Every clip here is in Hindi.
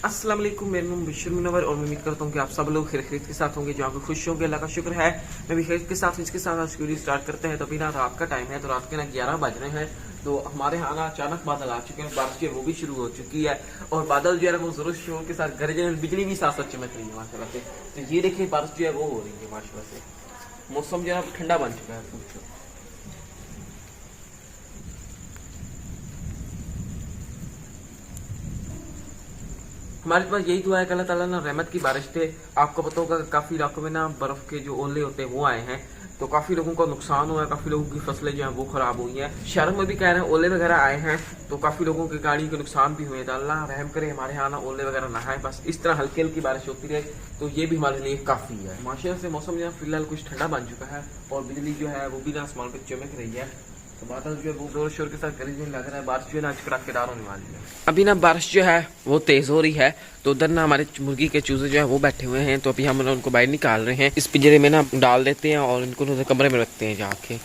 अस्सलाम वालेकुम, मेरा नाम बशीर मुनव्वर और मैं उम्मीद करता हूँ कि आप सब लोग खैरियत के साथ होंगे, जहाँ पे खुश होंगे। अल्लाह का शुक्र है, मैं भी खैरियत के साथ इसके साथ आज वीडियो स्टार्ट करते हैं। तो अभी ना रात का टाइम है, तो रात के ना 11 बज रहे हैं। तो हमारे यहाँ ना अचानक बादल आ चुके हैं, बारिश की वो भी शुरू हो चुकी है। और बादल जो है वो जरूर शोर के साथ गरज, बिजली भी साथ साथ चमक रही है माशाल्लाह से। तो ये देखिए बारिश जो है वो हो रही है माशाल्लाह से। मौसम जो है ठंडा बन चुका है। हमारे पास यही दुआ है कि अल्लाह ताला ना रहमत की बारिश थे। आपको पता होगा कि काफी इलाकों में ना बर्फ के जो ओले होते हैं वो आए हैं, तो काफी लोगों को नुकसान हुआ है, काफी लोगों की फसलें जो है वो खराब हुई हैं। शहरों में भी कह रहे हैं ओले वगैरह आए हैं, तो काफी लोगों की गाड़ी के नुकसान भी हुए। तो अल्लाह रहम करे, हमारे यहाँ ना ओले वगैरह ना आए, बस इस तरह हल्की हल्की बारिश होती रहे, तो ये भी हमारे लिए काफी है। माशाल्लाह से मौसम जो है फिलहाल कुछ ठंडा बन चुका है और बिजली जो है वो भी ना आसमान पे चमक रही है। तो बादल जो है वो जोर शोर के साथ गरजने लग रहा है। बारिश जो है ना आज कड़ाकेदार होने वाली है। अभी ना बारिश जो है वो तेज हो रही है, तो उधर ना हमारे मुर्गी के चूजे जो है वो बैठे हुए हैं। तो अभी हम उनको बाहर निकाल रहे हैं, इस पिंजरे में ना डाल देते हैं और इनको कमरे में रखते हैं जाके।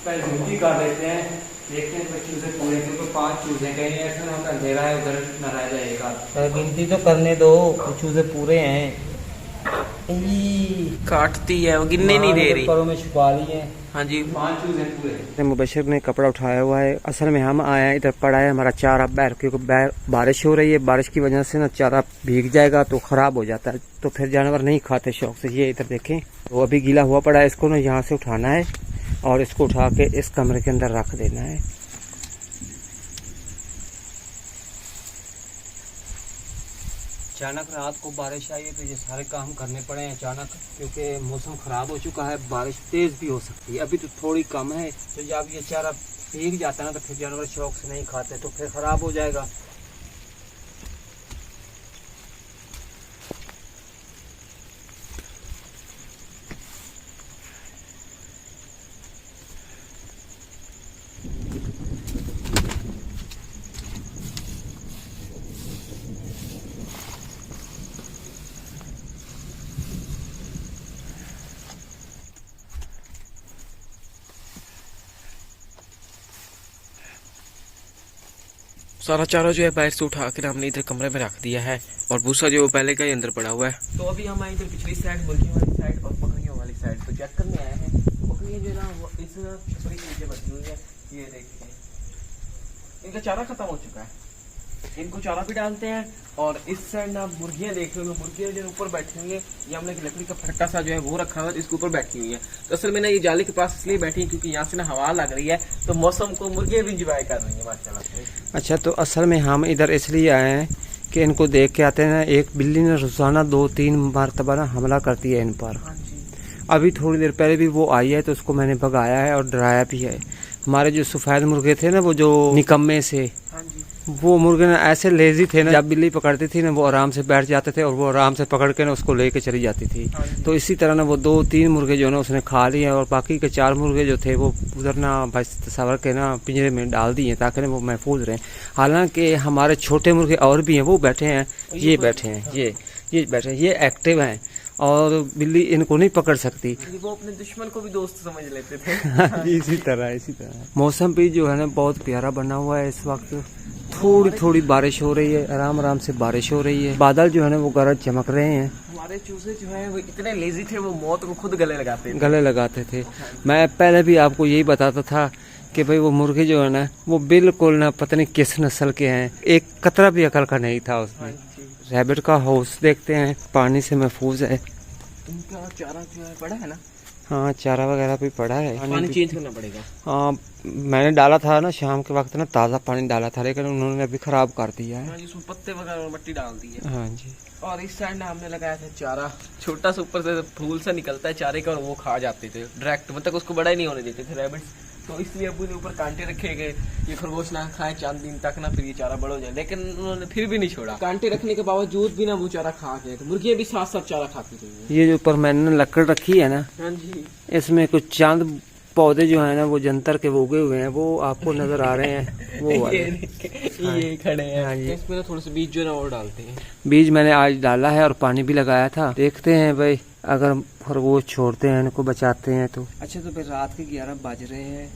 गिनती कर लेते हैं, देखते हैं चूजे पूरे, क्योंकि 5 चूजे कहीं ऐसा ना अंधेरा है उधर न रह जाएगा। गिनती तो करने दो, चूजे पूरे हैं। काटती है वो, गिनने नहीं दे रही। करो में छुपा लिए। हाँ जी, 5 चूजे पूरे। मुबशर ने कपड़ा उठाया हुआ है। असल में हम आए हैं, इधर पड़ा है हमारा चारा बैर, क्योंकि बारिश हो रही है, बारिश की वजह से ना चारा भीग जाएगा तो खराब हो जाता है, तो फिर जानवर नहीं खाते शौक से। ये इधर देखें, तो अभी गीला हुआ पड़ा है, इसको ना यहाँ से उठाना है और इसको उठा के इस कमरे के अंदर रख देना है। अचानक रात को बारिश आई है तो ये सारे काम करने पड़े हैं अचानक, क्योंकि मौसम खराब हो चुका है, बारिश तेज भी हो सकती है। अभी तो थोड़ी कम है, तो जब ये चारा भीग जाता है ना तो फिर जानवर शौक से नहीं खाते, तो फिर खराब हो जाएगा। सारा चारा जो है बाहर से उठा कर हमने इधर कमरे में रख दिया है और भूसा जो पहले का ही अंदर पड़ा हुआ है। तो अभी हम आए इधर पिछली साइड, मुर्गियों वाली साइड और बकरियों वाली साइड, तो चेक करने आए हैं। बकरियां जो है ना वो इस छपरी के नीचे बैठी हुई है, ये देखिए इनका चारा खत्म हो चुका है, इनको चारा भी डालते हैं। और इस साइड ना मुर्गियां देख रहे हो, मुर्गियां जो ऊपर बैठी हुई है, ये हमने लकड़ी का फट्टा सा जो है वो रखा हुआ है, इसके ऊपर बैठी हुई है। तो असल में ना ये जाली के पास इसलिए बैठी है क्योंकि यहाँ से ना हवा लग रही है, तो मौसम को मुर्गियां भी इंजॉय कर रही है माशाल्लाह से। अच्छा, तो असल में हम इधर इसलिए आए हैं कि इनको देख के आते हैं। एक बिल्ली ने रोजाना 2-3 मरतबा ना हमला करती है इन पर। अभी थोड़ी देर पहले भी वो आई है, तो उसको मैंने भगाया है और डराया भी है। हमारे जो सफेद मुर्गे थे ना, वो जो निकम्मे से, वो मुर्गे ना ऐसे लेजी थे ना, जब बिल्ली पकड़ती थी ना वो आराम से बैठ जाते थे और वो आराम से पकड़ के ना उसको लेके चली जाती थी। तो इसी तरह ना वो 2-3 मुर्गे जो ना उसने खा लिए और बाकी के 4 मुर्गे जो थे वो उधर ना भाई तस्वर के ना पिंजरे में डाल दिए ताकि ना वो महफूज रहें। हालांकि हमारे छोटे मुर्गे और भी हैं, वो बैठे हैं, ये बैठे हैं, ये बैठे हैं, ये एक्टिव हैं और बिल्ली इनको नहीं पकड़ सकती। वो अपने दुश्मन को भी दोस्त समझ लेते थे। इसी तरह मौसम भी जो है ना बहुत प्यारा बना हुआ है। इस वक्त थोड़ी थोड़ी बारिश हो रही है, आराम आराम से बारिश हो रही है, बादल जो है ना वो गरज चमक रहे हैं। हमारे चूजे जो है वो इतने लेजी थे, वो मौत को खुद गले लगाते थे। मैं पहले भी आपको यही बताता था कि भाई वो मुर्गे जो है ना वो बिल्कुल ना पता नहीं किस नस्ल के हैं, एक कतरा भी अकल का नहीं था उसमें। रैबिट का हाउस देखते हैं, पानी से महफूज है। इनका चारा जो है बड़ा है ना? हाँ, चारा वगैरह भी पड़ा है, पानी चेंज करना पड़ेगा। हाँ, मैंने डाला था ना शाम के वक्त ना, ताज़ा पानी डाला था, लेकिन उन्होंने अभी खराब कर दिया है। इसमें पत्ते वगैरह और मिट्टी डाल दी है। हाँ जी। और इस साइड ना हमने लगाया था चारा, छोटा सा ऊपर से फूल सा निकलता है चारे का, और वो खा जाते थे डायरेक्ट, मतलब उसको बड़ा ही नहीं होने देते थे रैबिट्स। तो इसलिए अबू ने ऊपर कांटे रखे गए, ये खरगोश ना खाए 4 दिन तक ना, फिर ये चारा बड़ा हो जाए। लेकिन उन्होंने फिर भी नहीं छोड़ा, कांटे रखने के बावजूद भी ना वो चारा खा गए। तो मुर्गियां भी साथ साथ चारा खाती रही। ये जो ऊपर मैंने लकड़ रखी है ना, हाँ जी, इसमें कुछ चांद पौधे जो है ना वो जंतर के वो उगे हुए हैं, वो आपको नजर आ रहे हैं, वो वाले। ये खड़े हैं। हाँ जी। इसमें ना थोड़े से बीज जो है ना और डालते हैं। बीज मैंने आज डाला है और पानी भी लगाया था। देखते हैं भाई, अगर खरगोश छोड़ते हैं, इनको बचाते हैं तो। अच्छा, तो भाई रात के 11 बज रहे हैं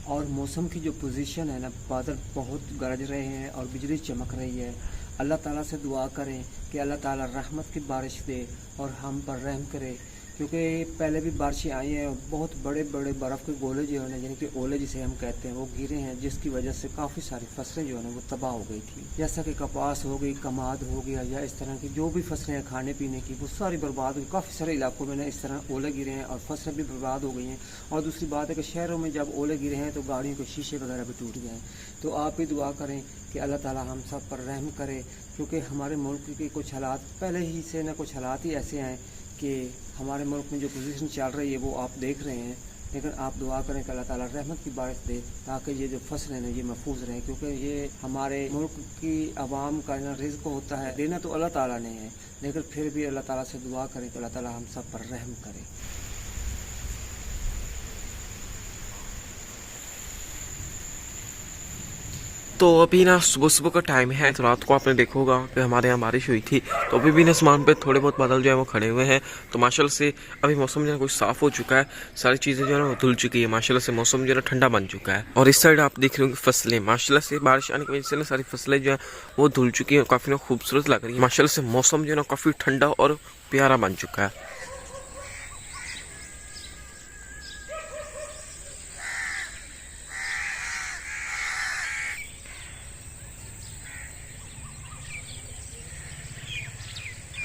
और मौसम की जो पोजीशन है ना, बादल बहुत गरज रहे हैं और बिजली चमक रही है। अल्लाह ताला से दुआ करें कि अल्लाह ताला रहमत की बारिश दे और हम पर रहम करे, क्योंकि पहले भी बारिशें आई हैं, बहुत बड़े बड़े बर्फ़ के गोले जो है ना, यानी कि ओले जिसे हम कहते हैं, वो गिरे हैं, जिसकी वजह से काफ़ी सारी फसलें जो है ना वो तबाह हो गई थी। जैसा कि कपास हो गई, कमाद हो गया, या इस तरह की जो भी फसलें हैं खाने पीने की, वो सारी बर्बाद हुई। काफ़ी सारे इलाकों में ना इस तरह ओले गिरे हैं और फसलें भी बर्बाद हो गई हैं। और दूसरी बात है कि शहरों में जब ओले गिरे हैं तो गाड़ियों के शीशे वगैरह भी टूट गए हैं। तो आप भी दुआ करें कि अल्लाह ताला हम सब पर रहम करे, क्योंकि हमारे मुल्क के कुछ हालात पहले ही से ना, कुछ हालात ही ऐसे हैं कि हमारे मुल्क में जो पोजीशन चल रही है वो आप देख रहे हैं। लेकिन आप दुआ करें कि अल्लाह ताला रहमत की बारिश दे, ताकि ये जो फसलें हैं ये महफूज रहें, क्योंकि ये हमारे मुल्क की आवाम का ना रिज़्क़ होता है। देना तो अल्लाह ताला ने है, लेकिन फिर भी अल्लाह ताला से दुआ करें कि अल्लाह ताला हम सब पर रहम करे। तो अभी ना सुबह सुबह का टाइम है, तो रात को आपने देखा होगा कि हमारे यहाँ बारिश हुई थी, तो अभी भी ना आसमान पे थोड़े बहुत बादल जो है वो खड़े हुए हैं। तो माशाल्लाह से अभी मौसम जो है कुछ साफ़ हो चुका है, सारी चीज़ें जो है वो धुल चुकी है। माशाल्लाह से मौसम जो है ठंडा बन चुका है। और इस साइड आप देख रहे होंगे फसलें, माशाल्लाह से बारिश आने की वजह से ना सारी फसलें जो है वो धुल चुकी हैं, काफ़ी ना खूबसूरत लग रही है। माशाल्लाह से मौसम जो है ना काफ़ी ठंडा और प्यारा बन चुका है।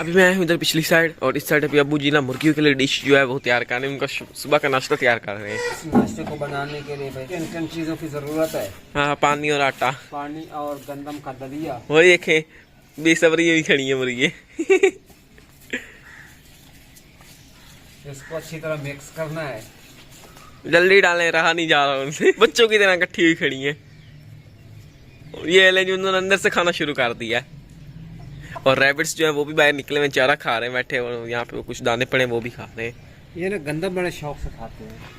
अभी मैं हूँ इधर पिछली साइड, और इस साइड अभी अबू जी ना मुर्गियों के लिए डिश जो है वो तैयार कर रहे हैं, उनका सुबह का नाश्ता तैयार कर रहे हैं। इस नाश्ते को बनाने के लिए भाई किन किन चीज़ों की ज़रूरत है? हाँ, पानी और आटा, पानी और गंदम का दलिया। वही देखें, बेसब्री भी खड़ी है मुर्गी। इसको अच्छी तरह मिक्स करना है। जल्दी डालें, रहा नहीं जा रहा उनसे, बच्चों की तरह इकट्ठी हुई खड़ी है। ये ले जो उन्होंने अंदर से खाना शुरू कर दिया है। और रैबिट्स जो है वो भी बाहर निकले हुए चारा खा रहे हैं, बैठे और यहाँ पे कुछ दाने पड़े हैं वो भी खा रहे हैं। ये ना गंदम बड़े शौक से खाते हैं।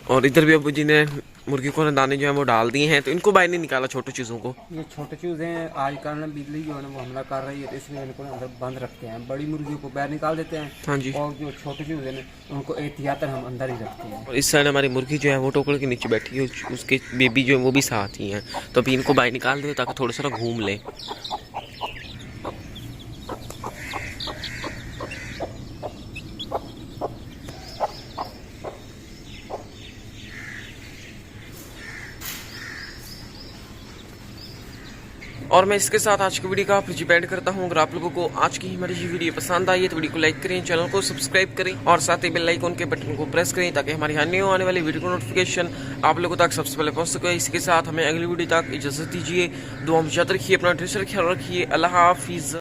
और इधर भी अबू जी ने मुर्गी को ना दाने जो है वो डाल दिए हैं, तो इनको बाहर नहीं निकाला छोटे चीज़ों को। ये छोटे चूजे हैं, आजकल ना बिजली जो है ना वो हमला कर रही है, तो इसलिए इनको अंदर बंद रखते हैं। बड़ी मुर्गियों को बाहर निकाल देते हैं। हाँ जी। और जो छोटे चूजे हैं उनको एहतियातन हम अंदर ही रखते हैं। और इस साइड हमारी मुर्गी जो है वो टोकरे के नीचे बैठी है, उसके बेबी जो है वो भी साथ ही हैं, तो अभी इनको बाहर निकाल दे ताकि थोड़ा सा घूम ले। और मैं इसके साथ आज की वीडियो का डिपेंड करता हूँ। अगर आप लोगों को आज की हमारी ये वीडियो पसंद आई है तो वीडियो को लाइक करें, चैनल को सब्सक्राइब करें और साथ ही बेल आइकन के बटन को प्रेस करें, ताकि हमारी अन्य आने वाली वीडियो को नोटिफिकेशन आप लोगों तक सबसे पहले पहुँच सके। इसके साथ हमें अगली वीडियो तक इजाजत दीजिए। दुआ में याद रखिए, अपना ख्याल रखिए। अल्लाह हाफिज़।